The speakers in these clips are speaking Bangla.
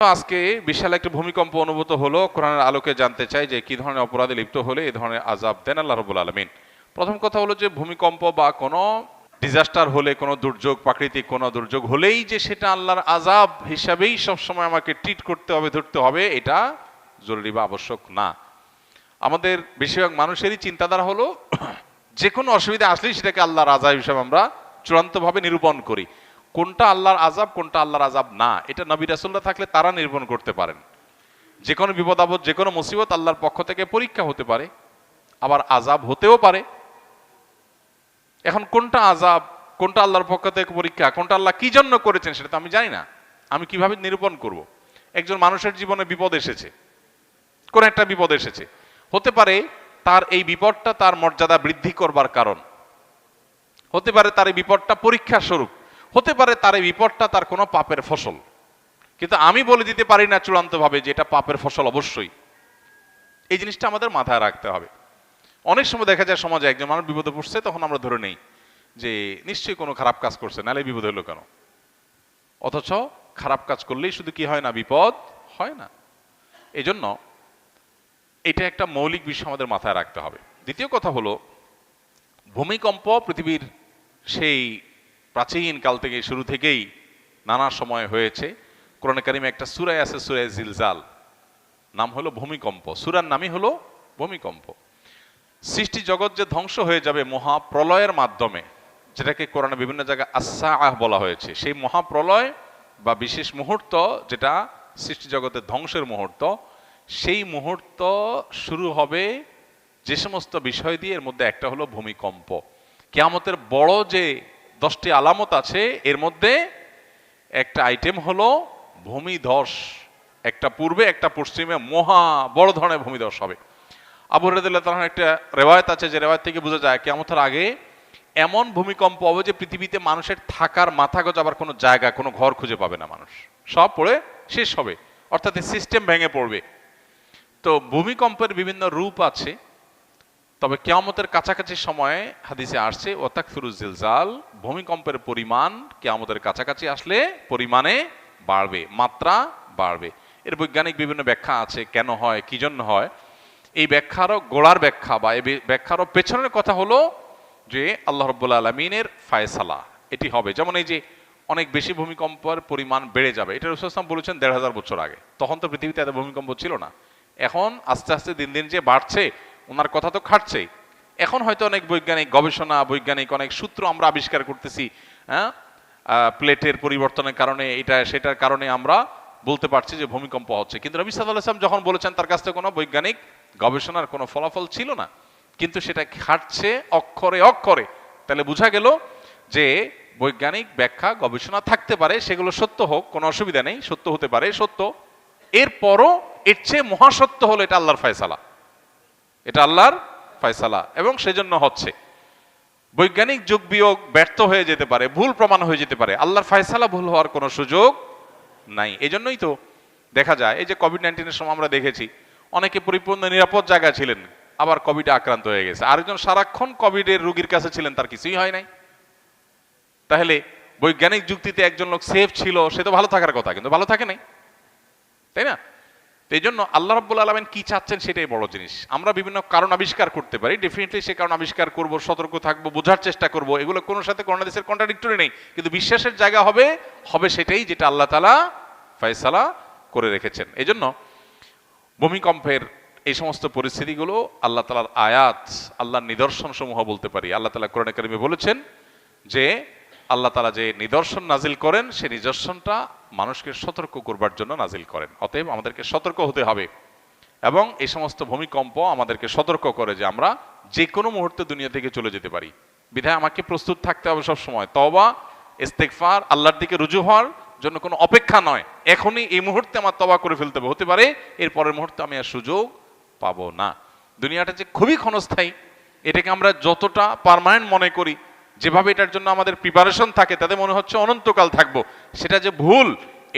আজকে বিশাল একটা ভূমিকম্প অনুভূত হলো। কোরআনের আলোকে জানতে চাই যে কি ধরনের অপরাধে লিপ্ত হলে এই ধরনের আযাব দেন আল্লাহ রাব্বুল আলামিন। প্রথম কথা হলো যে ভূমিকম্প বা কোনো ডিজাস্টার হলে, কোনো দুর্যোগ, প্রাকৃতিক কোনো দুর্যোগ হলেই যে সেটা আল্লাহর আযাব হিসাবেই সবসময় আমাকে ট্রিট করতে হবে, ধরতে হবে, এটা জরুরি বা আবশ্যক না। আমাদের বেশিরভাগ মানুষেরই চিন্তাধারা হলো যে কোনো অসুবিধা আসলেই সেটাকে আল্লাহর আযাব হিসাবে আমরা চূড়ান্তভাবে নিরূপণ করি। কোনটা আল্লাহর আযাব, কোনটা আল্লাহর আযাব না, এটা নবী রাসূলরা থাকলে তারা নিরূপণ করতে পারেন। যে কোনো বিপদ আপদ, যে কোনো মুসিবত আল্লাহর পক্ষ থেকে পরীক্ষা হতে পারে, আবার আযাব হতেও পারে। এখন কোনটা আযাব, কোনটা আল্লাহর পক্ষ থেকে পরীক্ষা, কোনটা আল্লাহ কি জন্য করেছেন সেটা তো আমি জানি না। আমি কিভাবে নিরূপণ করব? একজন মানুষের জীবনে বিপদ এসেছে, কোন একটা বিপদ এসেছে, হতে পারে তার এই বিপদটা তার মর্যাদা বৃদ্ধি করবার কারণ, হতে পারে তার এই বিপদটা পরীক্ষা স্বরূপ, হতে পারে তার এই বিপদটা তার কোনো পাপের ফসল। কিন্তু আমি বলে দিতে পারি না চূড়ান্তভাবে যে এটা পাপের ফসল অবশ্যই। এই জিনিসটা আমাদের মাথায় রাখতে হবে। অনেক সময় দেখা যায় সমাজে একজন মানুষ বিপদে পড়ছে, তখন আমরা ধরে নেই যে নিশ্চয়ই কোনো খারাপ কাজ করছে, নাহলে বিপদ হলো কেন। অথচ খারাপ কাজ করলেই শুধু কি হয় না, বিপদ হয় না। এই জন্য এটা একটা মৌলিক বিষয় আমাদের মাথায় রাখতে হবে। দ্বিতীয় কথা হলো, ভূমিকম্প পৃথিবীর সেই প্রাচীন কাল থেকে, শুরু থেকেই নানা সময় হয়েছে। কোরআনে কারিমে একটা সূরা আছে, সূরা জিলজাল, নাম হলো ভূমিকম্প। সূরার নামই হলো ভূমিকম্প। সৃষ্টি জগৎ যে ধ্বংস হয়ে যাবে মহাপ্রলয়ের মাধ্যমে, যেটাকে কোরআনে বিভিন্ন জায়গায় আস-সাআহ বলা হয়েছে, সেই মহাপ্রলয় বা বিশেষ মুহূর্ত, যেটা সৃষ্টি জগতের ধ্বংসের মুহূর্ত, সেই মুহূর্ত শুরু হবে যে সমস্ত বিষয় দিয়ে, এর মধ্যে একটা হলো ভূমিকম্প। কিয়ামতের বড় যে 10টি আলামত আছে, এর মধ্যে একটা আইটেম হলো ভূমিধস। একটা পূর্বে একটা পশ্চিমে মহা বড় ধরনের ভূমিধস হবে। আবু হুরায়রা রাদিয়াল্লাহু তাআলার একটা রেওয়ায়েত আছে, যে রেওয়ায়েত থেকে বোঝা যায় কিয়ামতের আগে এমন ভূমিকম্প হবে যে পৃথিবীতে মানুষের থাকার মাথা গোঁজাবার কোনো জায়গা, কোনো ঘর খুঁজে পাবে না মানুষ, সব পড়ে শেষ হবে, অর্থাৎ সিস্টেম ভেঙে পড়বে। তো ভূমিকম্পের বিভিন্ন রূপ আছে, তবে কিয়ামতের কাছাকাছি সময়ে হাদিসে আসছে ওয়াতাকসুরুজ জিলজাল, ভূমিকম্পের পরিমাণ কিয়ামতের কাছাকাছি আসলে পরিমাণে বাড়বে, মাত্রা বাড়বে। এর বৈজ্ঞানিক বিভিন্ন ব্যাখ্যা আছে, কেন হয়, কি জন্য হয়। এই ব্যাখ্যারও গোড়ার ব্যাখ্যা বা এই ব্যাখ্যারও পেছনের কথা হলো যে আল্লাহ রাব্বুল আলামিনের ফায়সালা এটি হবে। যেমন এই যে অনেক বেশি ভূমিকম্পের পরিমাণ বেড়ে যাবে, এটা রাসূল সাল্লাল্লাহু আলাইহি ওয়াসাল্লাম বলেছেন ১৫০০ বছর আগে। তখন তো পৃথিবীতে এত ভূমিকম্প ছিল না। এখন আস্তে আস্তে দিন দিন যে বাড়ছে, ওনার কথা তো খাটছেই। এখন হয়তো অনেক বৈজ্ঞানিক গবেষণা, বৈজ্ঞানিক অনেক সূত্র আমরা আবিষ্কার করতেছি। হ্যাঁ, প্লেটের পরিবর্তনের কারণে, এটা সেটার কারণে আমরা বলতে পারছি যে ভূমিকম্প হচ্ছে। কিন্তু নবী সাল্লাল্লাহু আলাইহি ওয়াসাল্লাম যখন বলেছেন, তার কাছে কোনো বৈজ্ঞানিক গবেষণার কোনো ফলাফল ছিল না, কিন্তু সেটা খাটছে অক্ষরে অক্ষরে। তাহলে বোঝা গেল যে বৈজ্ঞানিক ব্যাখ্যা, গবেষণা থাকতে পারে, সেগুলো সত্য হোক, কোনো অসুবিধা নেই, সত্য হতে পারে, সত্য। এরপরও এর চেয়ে মহাসত্য হলো এটা আল্লাহর ফয়সালা, এটা আল্লাহর ফয়সালা, এবং সেজন্য হচ্ছে। বৈজ্ঞানিক যোগ বিয়োগ ব্যর্থ হয়ে যেতে পারে, ভুল প্রমাণ হয়ে যেতে পারে, আল্লাহর ফয়সালা ভুল হওয়ার কোনো সুযোগ নাই। এজন্যই তো দেখা যায় এই যে কোভিড-19 সময় আমরা দেখেছি অনেকে পরিপূর্ণ নিরাপদ জায়গায় ছিলেন, আবার কোভিডে আক্রান্ত হয়ে গেছে। আরেকজন সারাক্ষণ কোভিডের রোগীর কাছে ছিলেন, তার কিছুই হয় নাই। তাহলে বৈজ্ঞানিক যুক্তিতে একজন লোক সেফ ছিল, সে তো ভালো থাকার কথা, কিন্তু ভালো থাকে নাই, তাই না? এই জন্য আল্লাহ রাব্বুল আলামিন কি চাচ্ছেন সেটাই বড় জিনিস। আমরা বিভিন্ন কারণ আবিষ্কার করতে পারি, ডেফিনেটলি সে কারণ আবিষ্কার করব, সতর্ক থাকবো, বোঝার চেষ্টা করব, এগুলো কোনো সাথে কোনো হাদিসের কন্ট্রাডিক্টরি নেই। কিন্তু বিশ্বাসের জায়গা হবে সেটাই যেটা আল্লাহ তাআলা ফয়সালা করে রেখেছেন। এই জন্য ভূমিকম্পের এই সমস্ত পরিস্থিতিগুলো আল্লাহ তাআলার আয়াত, আল্লাহর নিদর্শন সমূহ বলতে পারি। আল্লাহ তাআলা কোরআনে কারিমে বলেছেন যে আল্লাহ তাআলা যে নিদর্শন নাজিল করেন, সেই নিদর্শনটা মানুষকে সতর্ক করবার জন্য নাজিল করেন। অতএব আমাদেরকে সতর্ক হতে হবে, এবং এই সমস্ত ভূমিকম্প আমাদেরকে সতর্ক করে যে আমরা যে কোনো মুহূর্তে দুনিয়া থেকে চলে যেতে পারি। বিধায় আমাকে প্রস্তুত থাকতে হবে সব সময়, তওবা, ইস্তেগফার, আল্লাহর দিকে রুজু হওয়ার জন্য কোনো অপেক্ষা নয়। এখনই এই মুহূর্তে আমার তওবা করে ফেলতে হবে, হতে পারে এর পরের মুহূর্তে আমি আর সুযোগ পাবো না। দুনিয়াটা যে খুবই ক্ষণস্থায়ী, এটাকে আমরা যতটা পার্মানেন্ট মনে করি, যেভাবে এটার জন্য আমাদের প্রিপারেশন থাকে, তাতে মনে হচ্ছে অনন্তকাল থাকবো, সেটা যে ভুল।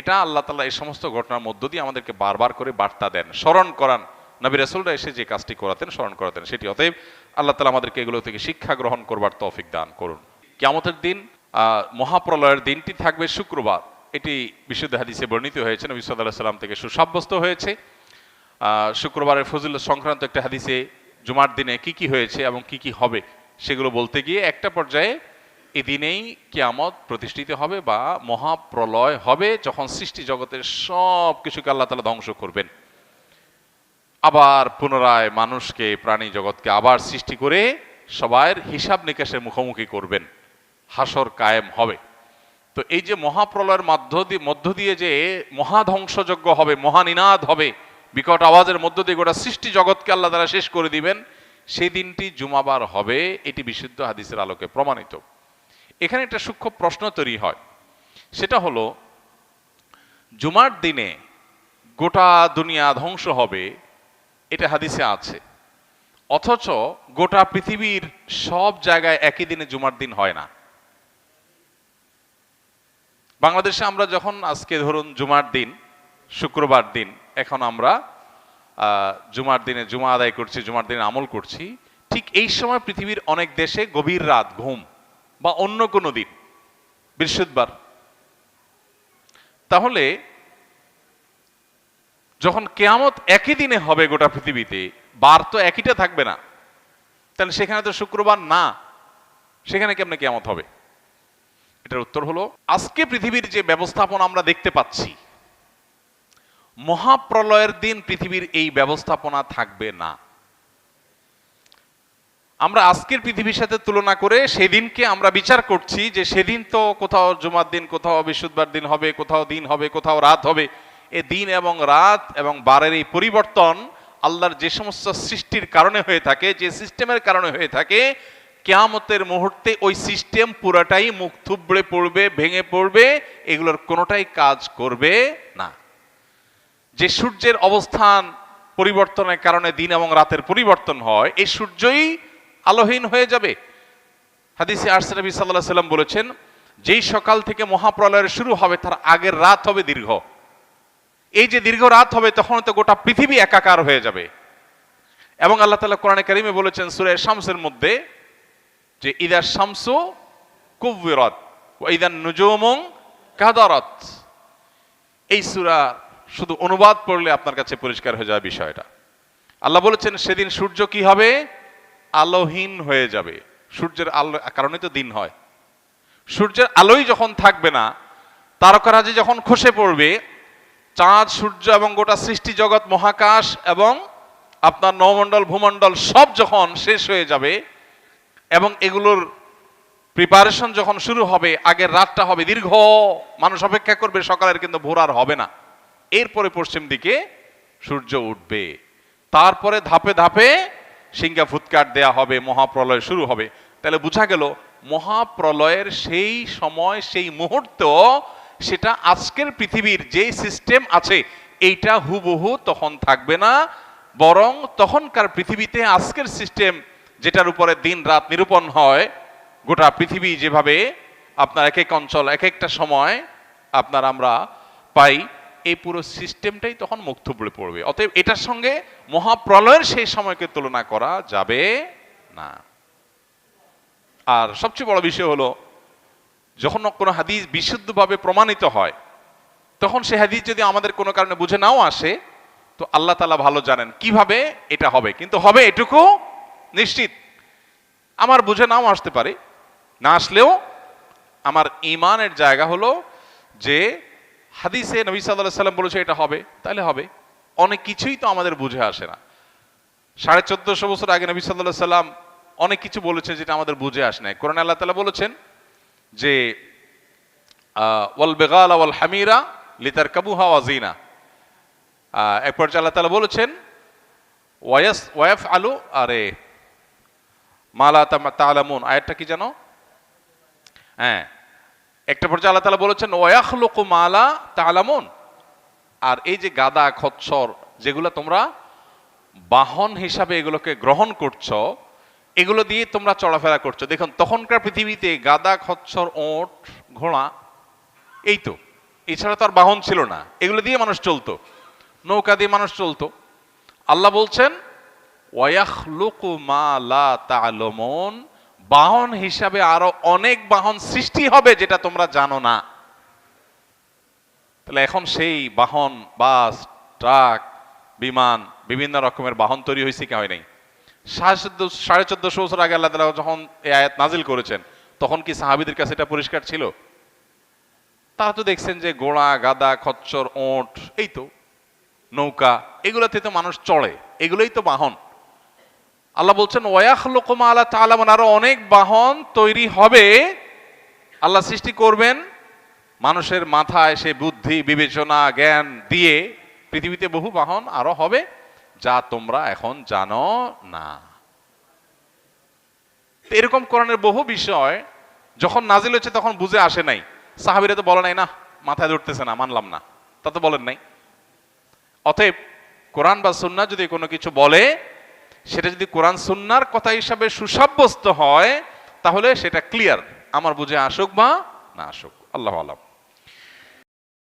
এটা আল্লাহ তাআলা এই সমস্ত ঘটনার মধ্য দিয়ে আমাদেরকে বারবার করে বার্তা দেন, স্মরণ করান। নবী রাসূলরা এসে যে কাজটি করাতেন, স্মরণ করাতেন সেটি। অতএব আল্লাহ তাআলা আমাদেরকে এগুলো থেকে শিক্ষা গ্রহণ করবার তৌফিক দান করুন। কিয়ামতের দিন, মহাপ্রলয়ের দিনটি থাকবে শুক্রবার। এটি বিশুদ্ধ হাদিসে বর্ণিত হয়েছে, নবী সাল্লাল্লাহু আলাইহি ওয়াসাল্লাম থেকে সুসাব্যস্ত হয়েছে। শুক্রবারের ফজিলত সংক্রান্ত একটা হাদিসে জুমার দিনে কি কি হয়েছে এবং কি কি হবে সেগুলো বলতে গিয়ে একটা পর্যায়ে এই দিনেই কিয়ামত প্রতিষ্ঠিত হবে বা মহাপ্রলয় হবে, যখন সৃষ্টি জগতের সব কিছুকে আল্লাহ তাআলা ধ্বংস করবেন, আবার পুনরায় মানুষকে, প্রাণী জগৎকে আবার সৃষ্টি করে সবার হিসাব নিকাশের মুখোমুখি করবেন, হাসর কায়েম হবে। তো এই যে মহাপ্রলয়ের মধ্য দিয়ে যে মহাধ্বংসযজ্ঞ হবে, মহানিনাদ হবে, বিকট আওয়াজের মধ্য দিয়ে গোটা সৃষ্টি জগৎকে আল্লাহ তাআলা শেষ করে দিবেন, সেই দিনটি জুমাবার হবে, এটি বিশুদ্ধ হাদিসের আলোকে প্রমাণিত। এখানে একটা সূক্ষ্ম প্রশ্ন তৈরি হয়, সেটা হলো জুমার দিনে গোটা দুনিয়া ধ্বংস হবে, এটা হাদিসে আছে, অথচ গোটা পৃথিবীর সব জায়গায় একই দিনে জুমার দিন হয় না। বাংলাদেশে আমরা যখন আজকে ধরুন জুমার দিন, শুক্রবার দিন, এখন আমরা জুমার দিনে জুমা আদায় করছি, জুমার দিনে আমল করছি, ঠিক এই সময় পৃথিবীর অনেক দেশে গভীর রাত, ঘুম, বা অন্য কোনো দিন, বৃহস্পতিবার। তাহলে যখন কিয়ামত একই দিনে হবে গোটা পৃথিবীতে, বার তো একইটা থাকবে না, তাহলে সেখানে তো শুক্রবার না, সেখানে কেমনে কিয়ামত হবে? এটার উত্তর হলো, আজকে পৃথিবীর যে ব্যবস্থাপনা আমরা দেখতে পাচ্ছি, মহাপ্রলয়ের দিন পৃথিবীর এই ব্যবস্থাপনা থাকবে না। আমরা আজকের পৃথিবীর সাথে তুলনা করে সেদিনকে আমরা বিচার করছি যে সেদিন তো কোথাও জুমার দিন, কোথাও বৃহস্পতিবার দিন হবে, কোথাও দিন হবে, কোথাও রাত হবে। এ দিন এবং রাত এবং বারের এই পরিবর্তন আল্লাহর যে সমস্ত সৃষ্টির কারণে হয়ে থাকে, যে সিস্টেমের কারণে হয়ে থাকে, কিয়ামতের মুহূর্তে ওই সিস্টেম পুরাটাই মুখ থুবড়ে পড়বে, ভেঙে পড়বে, এগুলোর কোনোটাই কাজ করবে না। যে সূর্যের অবস্থান পরিবর্তনের কারণে দিন এবং রাতের পরিবর্তন হয়, এই সূর্যই আলোহীন হয়ে যাবে। হাদিসে আসছে, নবী সাল্লাল্লাহু আলাইহি ওয়াসাল্লাম বলেছেন, যেই সকাল থেকে মহাপ্রলয়ের শুরু হবে তার আগের রাত হবে দীর্ঘ। এই যে দীর্ঘ রাত হবে, তখন তো গোটা পৃথিবী একাকার হয়ে যাবে। এবং আল্লাহ তাআলা কোরআনে কারীমে বলেছেন সূরা শামসের মধ্যে যে ইদা শামসু কুব্বিরাত ওয়া ইদান নুজুমু কাদারাত। এই সূরা শুধু অনুবাদ পড়লে আপনার কাছে পরিষ্কার হয়ে যাবে বিষয়টা। আল্লাহ বলেছেন সেদিন সূর্য কি হবে? আলোহীন হয়ে যাবে। সূর্যের আলো কারণে তো দিন হয়। সূর্যের আলোই যখন থাকবে না, তারকারাজি যখন খসে পড়বে, চাঁদ, সূর্য এবং গোটা সৃষ্টি জগৎ, মহাকাশ এবং আপনার নবমণ্ডল, ভূমণ্ডল সব যখন শেষ হয়ে যাবে এবং এগুলোর প্রিপারেশন যখন শুরু হবে, আগের রাতটা হবে দীর্ঘ, মানুষ অপেক্ষা করবে সকালের, কিন্তু ভোর আর হবে না। এরপরে পশ্চিম দিকে সূর্য উঠবে, তারপরে ধাপে ধাপে সিংহা ফুৎকার দেয়া হবে, মহাপ্রলয় শুরু হবে। তাহলে বোঝা গেল মহাপ্রলয়ের সেই সময়, সেই মুহূর্ত, সেটা আজকের পৃথিবীর যে সিস্টেম আছে এইটা হুবহু তখন থাকবে না, বরং তখনকার পৃথিবীতে আজকের সিস্টেম যেটার উপরে দিন রাত নিরূপণ হয়, গোটা পৃথিবী যেভাবে আপনার এক এক অঞ্চল, এক একটা সময় আপনার আমরা পাই, এই পুরো সিস্টেমটাই তখন মুখ থুবড়ে পড়বে। অতএব এটার সঙ্গে মহাপ্রলয়ের সেই সময়কে তুলনা করা যাবে না। আর সবচেয়ে বড় বিষয় হলো, যখন কোনো হাদিস বিশুদ্ধভাবে প্রমাণিত হয়, তখন সে হাদিস যদি আমাদের কোনো কারণে বুঝে নাও আসে, তো আল্লাহ তাআলা ভালো জানেন কিভাবে এটা হবে, কিন্তু হবে এটুকু নিশ্চিত। আমার বুঝে নাও আসতে পারে, না আসলেও আমার ঈমানের জায়গা হলো যে হাদিসে নবী সাল্লাল্লাহু আলাইহি ওয়াসাল্লাম বলেছে এটা হবে, তাহলে হবে। অনেক কিছুই তো আমাদের বুঝে আসে না। 1450 বছর আগে নবী সাল্লাল্লাহু আলাইহি ওয়াসাল্লাম অনেক কিছু বলেছেন যেটা আমাদের বুঝে আসে না। কোরআনে আল্লাহ তাআলা বলেছেন যে ওয়াল বিগালা ওয়াল হামিরা লিতারকাবুহা ওয়া জিনা। এরপর আল্লাহ তাআলা বলেছেন ওয়াফআলু আরে মা লা তা'লামুন। আয়াতটা কি জানো? হ্যাঁ, একটা পর্যায়ে আল্লাহ তাআলা বলেছেন ওয়াখলুকু মা লা তা'লামুন। আর এই যে গাদা, খচ্চর, যেগুলো তোমরা বাহন হিসাবে এগুলোকে গ্রহণ করছো, এগুলো দিয়ে তোমরা চলাফেরা করছো। দেখুন তখনকার পৃথিবীতে গাদা, খচ্চর, ওট, ঘোড়া, এই তো, এছাড়া তো আর বাহন ছিল না। এগুলো দিয়ে মানুষ চলতো, নৌকা দিয়ে মানুষ চলতো। আল্লাহ বলছেন ওয়াখলুকু মা লা তা'লামুন, বাহন হিসাবে আরো অনেক বাহন সৃষ্টি হবে যেটা তোমরা জানো না। তাহলে এখন সেই বাহন, বাস, ট্রাক, বিমান, বিভিন্ন রকমের বাহন তৈরি হয়েছে কি হয় নাই? 1450 বছর আগে আল্লাহ তাআলা যখন এই আয়াত নাজিল করেছেন, তখন কি সাহাবীদের কাছে এটা পরিষ্কার ছিল? তারা তো দেখছেন যে ঘোড়া, গাদা, খচ্চর, ওঁট, এই তো নৌকা, এগুলোতে তো মানুষ চড়ে, এগুলোই তো বাহন। আল্লাহ বলছেন ওয়াখলুকু মা লা তা'লামুন, আরো অনেক বাহন তৈরি হবে, আল্লাহ সৃষ্টি করবেন মানুষের মাথায় সে বুদ্ধি, বিবেচনা, জ্ঞান দিয়ে পৃথিবীতে বহু বাহন আরো হবে যা তোমরা এখন জানো না। এরকম কোরআনের বহু বিষয় যখন নাজিল হচ্ছে তখন বুঝে আসে নাই। সাহাবীরা তো বলে নাই না মাথায় ধরতেছে না, মানলাম না, তা তো বলেন নাই। অতএব কোরআন বা সুন্নাহ যদি কোনো কিছু বলে, সেটা যদি কোরআন সুন্নাহর কথা হিসাবে সুসাব্যস্ত হয়, তাহলে সেটা ক্লিয়ার, আমার বুঝে আসুক বা না আসুক। আল্লাহু আলাম।